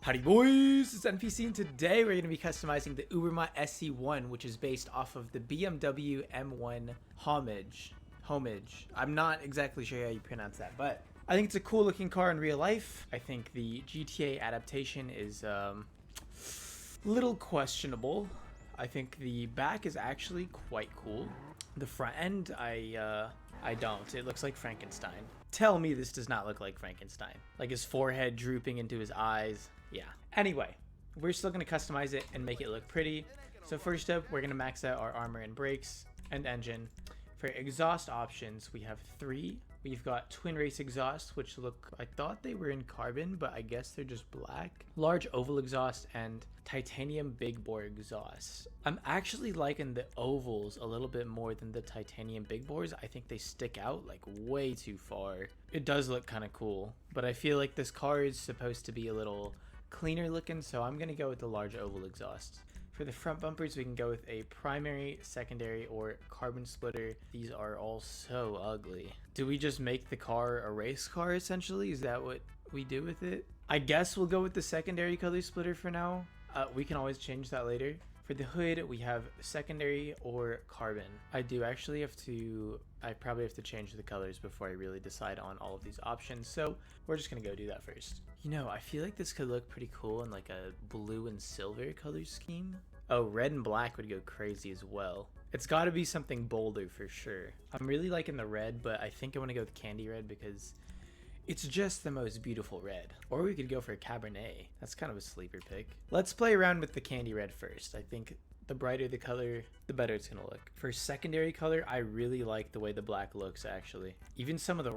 Howdy boys, it's NPC and today we're going to be customizing the Ubermacht SC1, which is based off of the BMW M1 Homage. I'm not exactly sure how you pronounce that, but I think it's a cool looking car in real life. I think the GTA adaptation is a little questionable. I think the back is actually quite cool. The front end, I don't. It looks like Frankenstein. Tell me this does not look like Frankenstein. Like his forehead drooping into his eyes. Yeah. Anyway, we're still going to customize it and make it look pretty. So first up, we're going to max out our armor and brakes and engine. For exhaust options, we have 3. We've got twin race exhaust, which look, I thought they were in carbon, but I guess they're just black. Large oval exhaust and titanium big bore exhaust. I'm actually liking the ovals a little bit more than the titanium big bores. I think they stick out like way too far. It does look kind of cool, but I feel like this car is supposed to be a little cleaner looking, so I'm gonna go with the large oval exhaust. For the front bumpers, we can go with a primary, secondary, or carbon splitter. These are all so ugly. Do we just make the car a race car, essentially? Is that what we do with it? I guess we'll go with the secondary color splitter for now. We can always change that later. For the hood, we have secondary or carbon. I probably have to change the colors before I really decide on all of these options. So we're just gonna go do that first. You know, I feel like this could look pretty cool in like a blue and silver color scheme. Oh, red and black would go crazy as well. It's gotta be something bolder for sure. I'm really liking the red, but I think I wanna go with candy red because it's just the most beautiful red. Or we could go for a Cabernet. That's kind of a sleeper pick. Let's play around with the candy red first. I think the brighter the color, the better it's gonna look. For secondary color, I really like the way the black looks actually. Even some of the,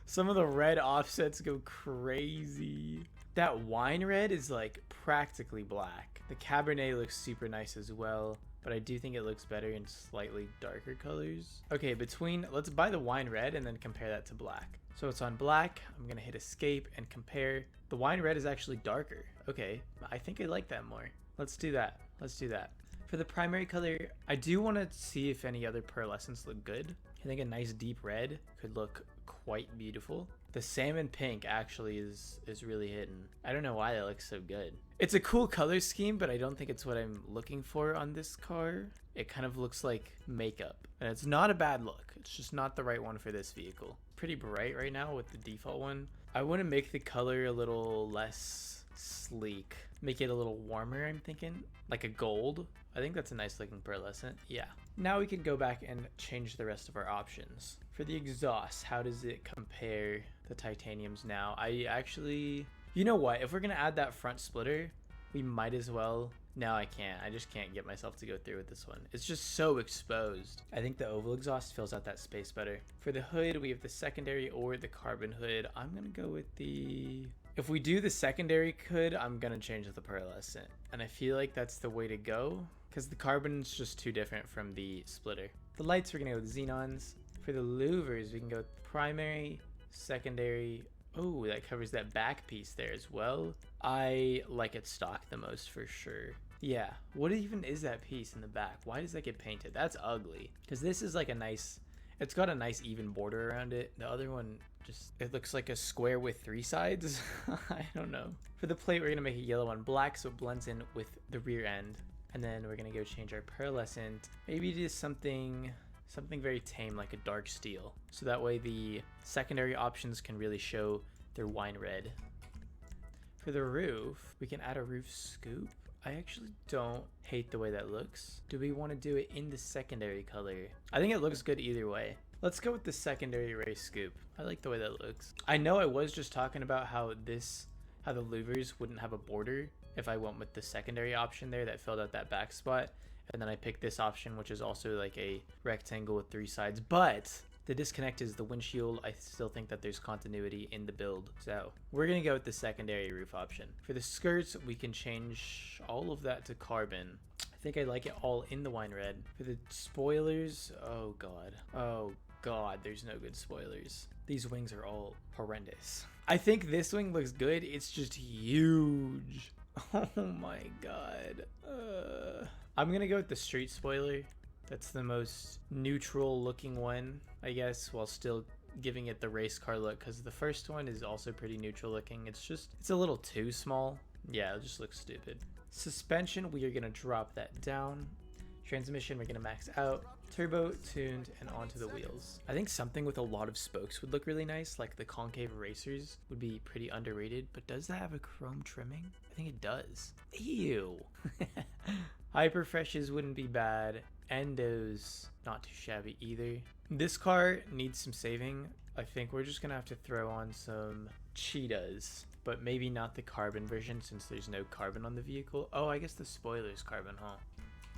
some of the red offsets go crazy. That wine red is like practically black. The Cabernet looks super nice as well, but I do think it looks better in slightly darker colors. Okay, let's buy the wine red and then compare that to black. So it's on black. I'm gonna hit escape and compare. The wine red is actually darker. Okay, I think I like that more. Let's do that. For the primary color, I do want to see if any other pearlescents look good. I think a nice deep red could look quite beautiful. The salmon pink actually is really hidden. I don't know why that looks so good. It's a cool color scheme, but I don't think it's what I'm looking for on this car. It kind of looks like makeup, and it's not a bad look. It's just not the right one for this vehicle. Pretty bright right now with the default one. I want to make the color a little less sleek. Make it a little warmer, I'm thinking. Like a gold. I think that's a nice looking pearlescent. Yeah. Now we can go back and change the rest of our options. For the exhaust, how does it compare the titaniums now? You know what? If we're going to add that front splitter, we might as well. No, I can't. I just can't get myself to go through with this one. It's just so exposed. I think the oval exhaust fills out that space better. For the hood, we have the secondary or the carbon hood. I'm going to go with the... If we do the secondary hood, I'm going to change the pearlescent. And I feel like that's the way to go because the carbon's just too different from the splitter. The lights, we're going to go with xenons. For the louvers, we can go with primary, secondary. Oh, that covers that back piece there as well. I like it stock the most for sure. Yeah, what even is that piece in the back? Why does that get painted? That's ugly. Because this is like it's got a nice even border around it. The other one it looks like a square with 3 sides. I don't know. For the plate, we're gonna make a yellow on black so it blends in with the rear end. And then we're gonna go change our pearlescent. Maybe to something very tame like a dark steel. So that way the secondary options can really show their wine red. For the roof, we can add a roof scoop. I actually don't hate the way that looks. Do we want to do it in the secondary color? I think it looks good either way. Let's go with the secondary race scoop. I like the way that looks. I know I was just talking about how the louvers wouldn't have a border if I went with the secondary option there that filled out that back spot. And then I picked this option, which is also like a rectangle with 3 sides. But the disconnect is the windshield. I still think that there's continuity in the build. So we're going to go with the secondary roof option. For the skirts, we can change all of that to carbon. I think I like it all in the wine red. For the spoilers, oh God, there's no good spoilers. These wings are all horrendous. I think this wing looks good. It's just huge. Oh my God. I'm gonna go with the street spoiler. That's the most neutral looking one, I guess, while still giving it the race car look, because the first one is also pretty neutral looking. It's a little too small. Yeah, it just looks stupid. Suspension, we are gonna drop that down. Transmission, we're gonna max out. Turbo, tuned, and onto the wheels. I think something with a lot of spokes would look really nice, like the concave racers would be pretty underrated, but does that have a chrome trimming? I think it does. Ew. Hyperfreshes wouldn't be bad. Endos, not too shabby either. This car needs some saving. I think we're just gonna have to throw on some cheetahs, but maybe not the carbon version since there's no carbon on the vehicle. Oh, I guess the spoiler's carbon, huh?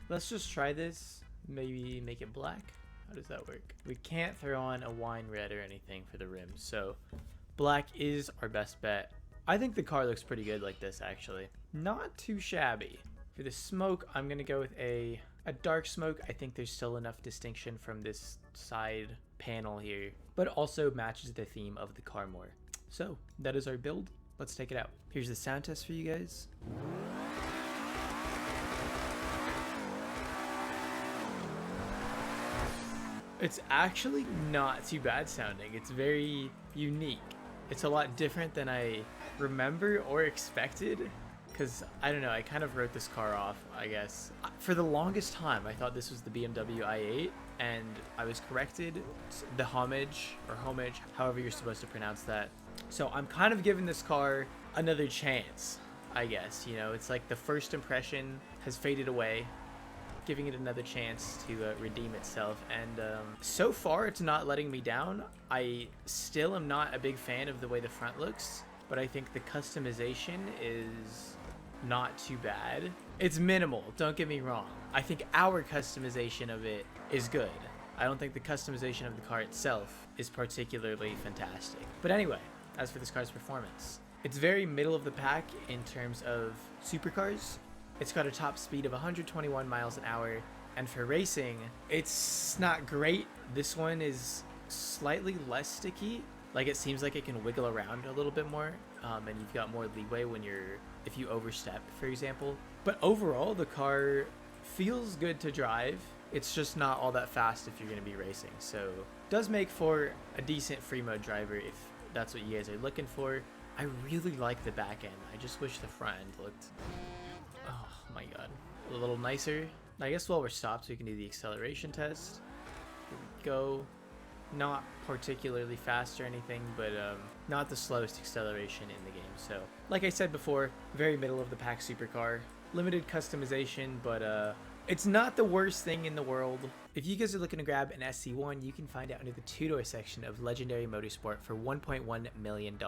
Let's just try this. Maybe make it black. How does that work? We can't throw on a wine red or anything for the rims, so black is our best bet. I think the car looks pretty good like this, actually. Not too shabby. For the smoke, I'm gonna go with a dark smoke. I think there's still enough distinction from this side panel here, but also matches the theme of the car more. So that is our build. Let's take it out. Here's the sound test for you guys. It's actually not too bad sounding. It's very unique. It's a lot different than I remember or expected, because I don't know, I kind of wrote this car off, I guess. For the longest time, I thought this was the BMW i8, and I was corrected. It's the homage, however you're supposed to pronounce that. So I'm kind of giving this car another chance, I guess. You know, it's like the first impression has faded away, giving it another chance to redeem itself, and so far it's not letting me down. I still am not a big fan of the way the front looks, but I think the customization is not too bad. It's minimal, don't get me wrong. I think our customization of it is good. I don't think the customization of the car itself is particularly fantastic. But anyway, as for this car's performance, it's very middle of the pack in terms of supercars. It's got a top speed of 121 miles an hour, and for racing, it's not great. This one is slightly less sticky. Like, it seems like it can wiggle around a little bit more, and you've got more leeway if you overstep, for example. But overall, the car feels good to drive. It's just not all that fast if you're going to be racing. So it does make for a decent free mode driver if that's what you guys are looking for. I really like the back end. I just wish the front end looked, oh my god, a little nicer. I guess while we're stopped, we can do the acceleration test. Here we go. Not particularly fast or anything, but not the slowest acceleration in the game. So like I said before, very middle of the pack supercar. Limited customization, but it's not the worst thing in the world. If you guys are looking to grab an SC1, you can find it under the two-door section of Legendary Motorsport for $1.1 million,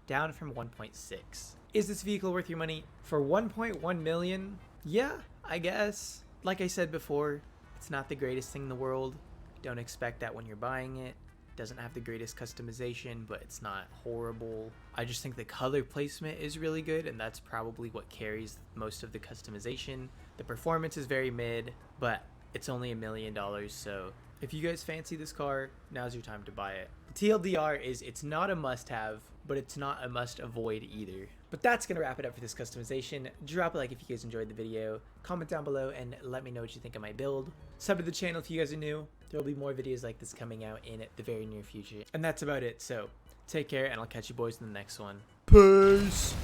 down from 1.6. Is this vehicle worth your money? For 1.1 million? Yeah, I guess. Like I said before, it's not the greatest thing in the world. Don't expect that when you're buying it. Doesn't have the greatest customization, but it's not horrible. I just think the color placement is really good, and that's probably what carries most of the customization. The performance is very mid, but it's only $1 million, so if you guys fancy this car, now's your time to buy it. The TLDR is it's not a must-have, but it's not a must-avoid either. But that's going to wrap it up for this customization. Drop a like if you guys enjoyed the video. Comment down below and let me know what you think of my build. Sub to the channel if you guys are new. There will be more videos like this coming out in the very near future. And that's about it. So take care, and I'll catch you boys in the next one. Peace!